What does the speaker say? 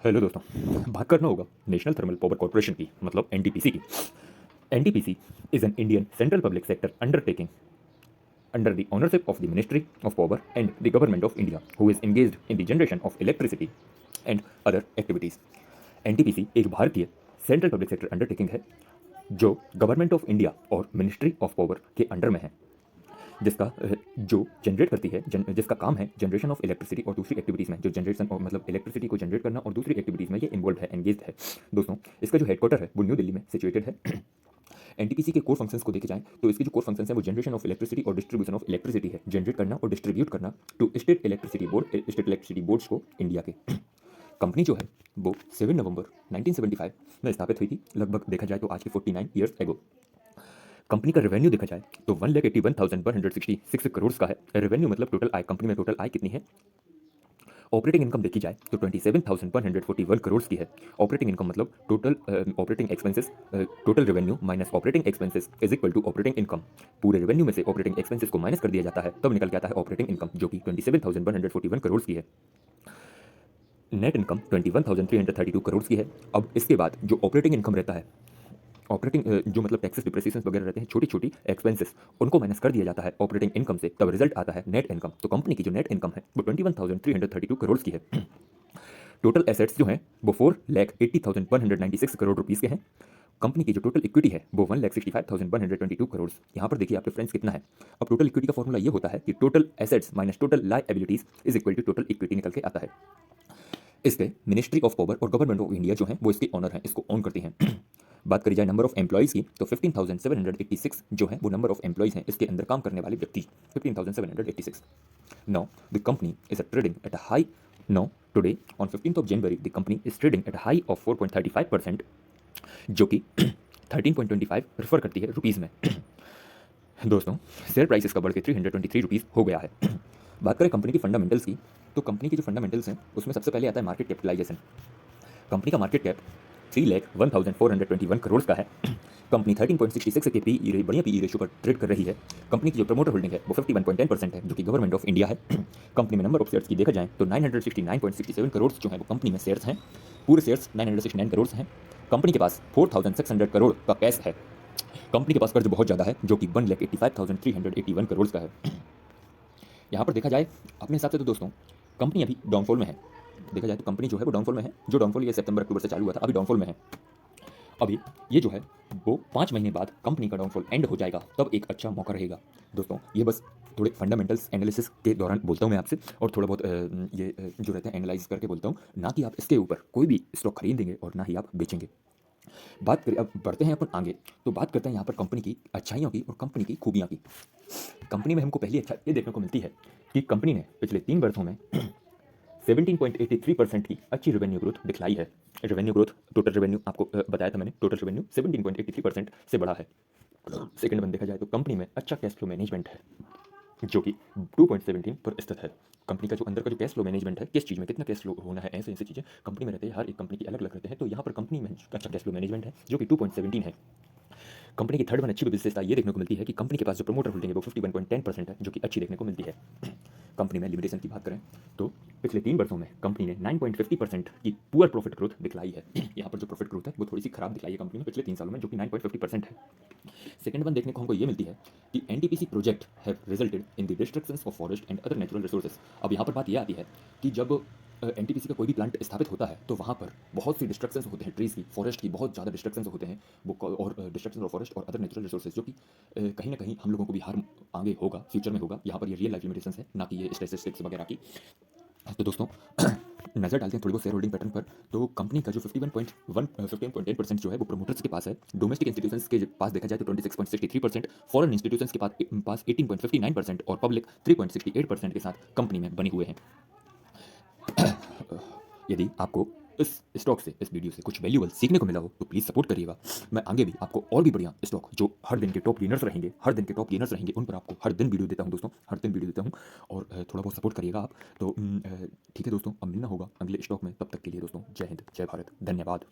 Hello दोस्तों। बात करना होगा नेशनल थर्मल पावर कॉर्पोरेशन की, मतलब एनटीपीसी की। NTPC is an Indian central public sector undertaking under the ownership of the Ministry of Power and the Government of India, who is engaged in the generation of electricity and other activities. NTPC एक भारतीय central public sector undertaking है जो government of India और ministry of power के under में है, जो generate करती है, जिसका काम है जनरेशन ऑफ इलेक्ट्रिसिटी और दूसरी एक्टिविटीज़ में, जो जनरेशन और मतलब इलेक्ट्रिसिटी को जनरेट करना और दूसरी एक्टिविटीज़ में ये इन्वॉल्व है, एंगेज्ड है। दोस्तों, इसका जो हेडक्वार्टर है वो न्यू दिल्ली में सिचुएटेड है। एनटीपीसी के कोर फंक्शंस को देखे जाएं तो इसके जो कोर फंक्शंस हैं वो जनरेशन ऑफ इलेक्ट्रिसिटी और डिस्ट्रीब्यूशन ऑफ इलेक्ट्रिसिटी है, जनरेट करना और डिस्ट्रीब्यूट करना टू स्टेट इलेक्ट्रिसिटी बोर्ड्स को इंडिया के। कंपनी जो है वो 7 नवंबर 1975 में स्थापित हुई थी, लगभग देखा जाए तो आज के 49 ईयर्स एगो। कंपनी का रेवेन्यू देखा जाए तो 1,81,166 करोड़ का है। रेवेन्यू मतलब टोटल आय, कंपनी में टोटल आय कितनी है। ऑपरेटिंग इनकम देखी जाए तो 27,141 करोड़ की है। ऑपरेटिंग इनकम मतलब total operating expenses, total revenue minus operating expenses is equal to operating income. पूरे रेवेन्यू में से ऑपरेटिंग एक्सपेंसेस को माइनस कर दिया जाता है, तब निकल के आता है ऑपरेटिंग इनकम, जो कि 27,141 करोड़ की है। नेट इनकम 21,332 करोड़ की है। अब इसके बाद जो ऑपरेटिंग इनकम रहता है, ऑपरेटिंग जो मतलब टैक्सेस डिप्रिसिएशन वगैरह रहते हैं, छोटी छोटी एक्सपेंसेस, उनको माइनस कर दिया जाता है ऑपरेटिंग इनकम से, तब रिजल्ट आता है नेट इनकम। तो कंपनी की जो नेट इनकम है वो 21,332 करोड़ की है। टोटल एसेट्स जो हैं वो 4,80,196 करोड़ रुपीस के हैं। कंपनी की जो टोटल इक्विटी है वो 1,65,122 करोड़। यहाँ पर देखिए आपके फ्रेंड्स कितना है। अब टोटल इक्विटी का फॉर्मूला ये होता है कि total assets minus total liabilities is equal to total equity निकल के आता है। इसके मिनिस्ट्री ऑफ पावर और गवर्नमेंट ऑफ इंडिया जो है वो इसके ऑनर हैं, इसको ऑन करती हैं। बात करी जाए नंबर ऑफ एम्प्लॉइज़ की तो 15,786 जो है वो नंबर ऑफ एम्प्लॉइज़ हैं, इसके अंदर काम करने वाले व्यक्ति 15,786। Now the company is trading at a high. Now today on 15th of January the company is trading at a high of 4.35%, जो कि 13.25 रेफर करती है रुपीज़ में। दोस्तों, शेयर प्राइस इसका बढ़ के 323 रुपीज़ हो गया है। बात करें कंपनी की फंडामेंटल्स की तो कंपनी की जो फंडामेंटल्स हैं उसमें सबसे पहले आता है मार्केट कैपिटलाइजेशन। कंपनी का मार्केट कैप 3,01,421 करोड़ का है। कंपनी 13.66 के बढ़िया पी रेशियो पर ट्रेड कर रही है। कंपनी की जो प्रमोटर होल्डिंग है वो 51.10% है, जो कि गवर्नमेंट ऑफ इंडिया है। कंपनी में नंबर ऑफ शेयर्स की देखा जाए तो 969.67 करोड़ जो है वो कंपनी में शेयर्स हैं। पूरे शेयर्स 969 करोड़ हैं। कंपनी के पास 4,600 करोड़ का कैश है। कंपनी के पास कर्ज बहुत ज़्यादा है, जो कि 1,85,381 करोड़ का है। यहाँ पर देखा जाए अपने हिसाब से तो दोस्तों कंपनी अभी डाउनफॉल में है। देखा जाए तो कंपनी जो है वो डाउनफॉल में है। जो डाउनफॉल ये सितंबर अक्टूबर से चालू हुआ था, अभी डाउनफॉल में है। अभी ये जो है वो 5 महीने बाद कंपनी का डाउनफॉल एंड हो जाएगा, तब एक अच्छा मौका रहेगा। दोस्तों, ये बस थोड़े फंडामेंटल्स एनालिसिस के दौरान बोलता हूँ मैं आपसे, और थोड़ा बहुत जो रहता है एनालाइज करके बोलता हूँ, ना कि आप इसके ऊपर कोई भी स्टॉक खरीदेंगे और ना ही आप बेचेंगे। बात करें, अब बढ़ते हैं अपन आगे, तो बात करते हैं यहाँ पर कंपनी की अच्छाइयों की और कंपनी की खूबियाँ की। कंपनी में हमको पहली अच्छा ये देखने को मिलती है कि कंपनी ने पिछले 3 वर्षों में 17.83% की अच्छी रेवेन्यू ग्रोथ दिखलाई है। रेवेन्यू ग्रोथ, टोटल रेवेन्यू आपको बताया था मैंने, टोटल रेवेन्यू 17.83% से बढ़ा है। सेकंड वन देखा जाए तो कंपनी में अच्छा कैश फ्लो मैनेजमेंट है, जो कि 2.17 पर स्थित है। कंपनी का जो अंदर का जो कैश फ्लो मैनेजमेंट है, किस चीज़ में कितना कैश फ्लो होना है, ऐसे ऐसी चीज़ें कंपनी में रहते हैं, हर एक कंपनी की अलग अलग रहते हैं। तो यहाँ पर कंपनी में अच्छा कैश फ्लो मैनेजमेंट है, जो कि 2.17 है। कंपनी की थर्ड वन अच्छी विशेषता ये देखने को मिलती है कि कंपनी के पास जो प्रमोटर होल्डिंग है वो 51.10% है, जो कि अच्छी देखने को मिलती है। कंपनी में लिमिटेशन की बात करें तो पिछले 3 वर्षों में कंपनी ने 9.50% की पुअर प्रॉफिट ग्रोथ दिखलाई है। यहाँ पर जो प्रॉफिट ग्रोथ है वो थोड़ी सी खराब दिखलाई है कंपनी ने पिछले 3 सालों में, जो कि 9.50% है। सेकंड वन देखने को हमको ये मिलती है कि NTPC project have resulted in the destructions of forest and other natural resources. अब यहाँ पर बात यह आती है कि जब एनटीपीसी का कोई भी प्लांट स्थापित होता है तो वहाँ पर बहुत सी डिस्ट्रक्शंस होते हैं, ट्रीज की, फॉरेस्ट की बहुत ज़्यादा डिस्ट्रक्शंस होते हैं वो, और डिस्ट्रक्शन ऑफ फॉरेस्ट और अदर नेचुरल रिसोर्सेज, जो कि कहीं ना कहीं हम लोगों को भी हार्म आगे होगा, फ्यूचर में होगा। यहाँ पर ये रियल लाइफ लिमिटेशंस है, ना कि ये स्टैटिस्टिक्स वगैरह की। तो दोस्तों नजर डालते हैं थोड़ी बहुत शेयर होल्डिंग पैटर्न पर, तो कंपनी का जो 15.8% जो है वो प्रमोटर्स के पास है। डोमेस्टिक इंस्टीट्यूशंस के पास देखा जाए तो 26.63%, फॉरेन इंस्टीट्यूशंस के पास 18.59% और पब्लिक 3.68% के साथ कंपनी में बने हुए हैं। यदि आपको इस स्टॉक से, इस वीडियो से कुछ वैल्यूएबल सीखने को मिला हो तो प्लीज़ सपोर्ट करिएगा। मैं आगे भी आपको और भी बढ़िया स्टॉक, जो हर दिन के टॉप गेनर्स रहेंगे, उन पर आपको हर दिन वीडियो देता हूं दोस्तों, हर दिन वीडियो देता हूं, और थोड़ा बहुत सपोर्ट करिएगा आप। तो ठीक है दोस्तों, अब मिलना होगा अगले स्टॉक में। तब तक के लिए दोस्तों, जय हिंद, जय भारत, धन्यवाद।